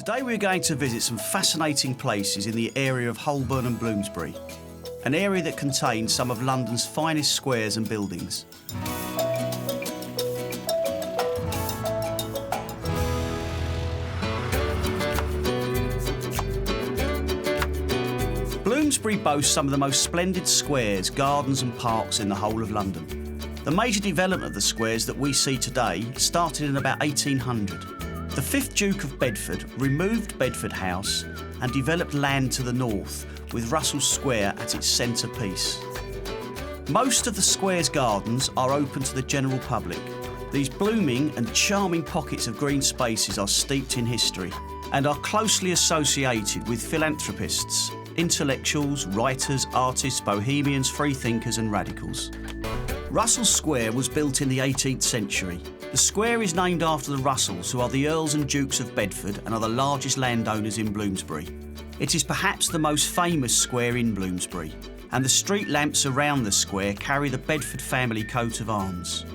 Today we're going to visit some fascinating places in the area of Holborn and Bloomsbury, an area that contains some of London's finest squares and buildings. Bloomsbury boasts some of the most splendid squares, gardens and parks in the whole of London. The major development of the squares that we see today started in about 1800. The 5th Duke of Bedford removed Bedford House and developed land to the north, with Russell Square at its centrepiece. Most of the square's gardens are open to the general public. These blooming and charming pockets of green spaces are steeped in history and are closely associated with philanthropists, intellectuals, writers, artists, bohemians, freethinkers and radicals. Russell Square was built in the 18th century. The square is named after the Russells, who are the Earls and Dukes of Bedford and are the largest landowners in Bloomsbury. It is perhaps the most famous square in Bloomsbury, and the street lamps around the square carry the Bedford family coat of arms.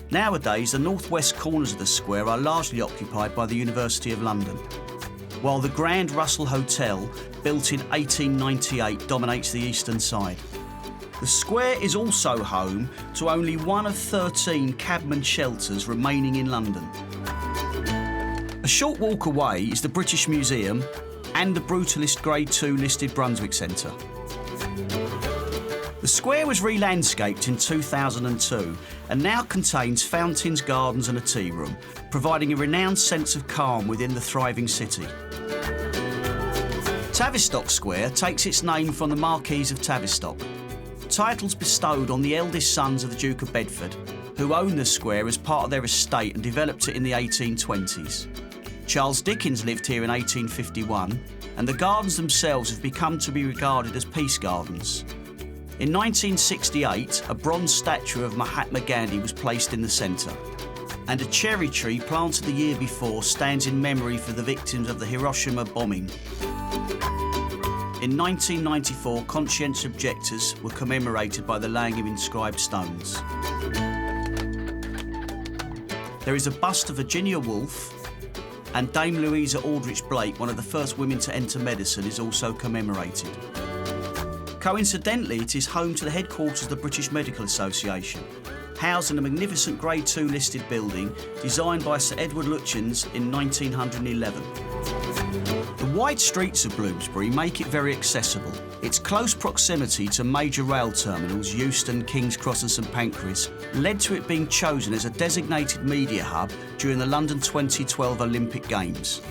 Nowadays, the northwest corners of the square are largely occupied by the University of London, while the Grand Russell Hotel, built in 1898, dominates the eastern side. The square is also home to only one of 13 cabman shelters remaining in London. A short walk away is the British Museum and the Brutalist Grade II listed Brunswick Centre. The square was re-landscaped in 2002 and now contains fountains, gardens and a tea room, providing a renowned sense of calm within the thriving city. Tavistock Square takes its name from the Marquis of Tavistock, titles bestowed on the eldest sons of the Duke of Bedford, who owned the square as part of their estate and developed it in the 1820s. Charles Dickens lived here in 1851, and the gardens themselves have become to be regarded as peace gardens. In 1968, a bronze statue of Mahatma Gandhi was placed in the centre, and a cherry tree planted the year before stands in memory for the victims of the Hiroshima bombing. In 1994, conscientious objectors were commemorated by the laying of inscribed stones. There is a bust of Virginia Woolf, and Dame Louisa Aldrich Blake, one of the first women to enter medicine, is also commemorated. Coincidentally, it is home to the headquarters of the British Medical Association, housed in a magnificent Grade II listed building designed by Sir Edward Lutyens in 1911. The wide streets of Bloomsbury make it very accessible. Its close proximity to major rail terminals, Euston, King's Cross and St Pancras, led to it being chosen as a designated media hub during the London 2012 Olympic Games.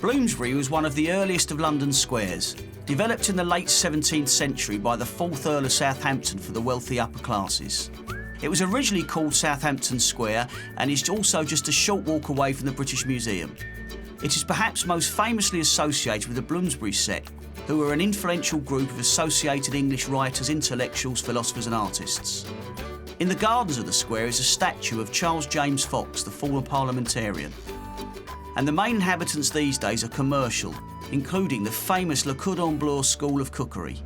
Bloomsbury was one of the earliest of London's squares, developed in the late 17th century by the 4th Earl of Southampton for the wealthy upper classes. It was originally called Southampton Square and is also just a short walk away from the British Museum. It is perhaps most famously associated with the Bloomsbury set, who were an influential group of associated English writers, intellectuals, philosophers and artists. In the gardens of the square is a statue of Charles James Fox, the former parliamentarian. And the main inhabitants these days are commercial, including the famous Le Cordon Bleu School of Cookery.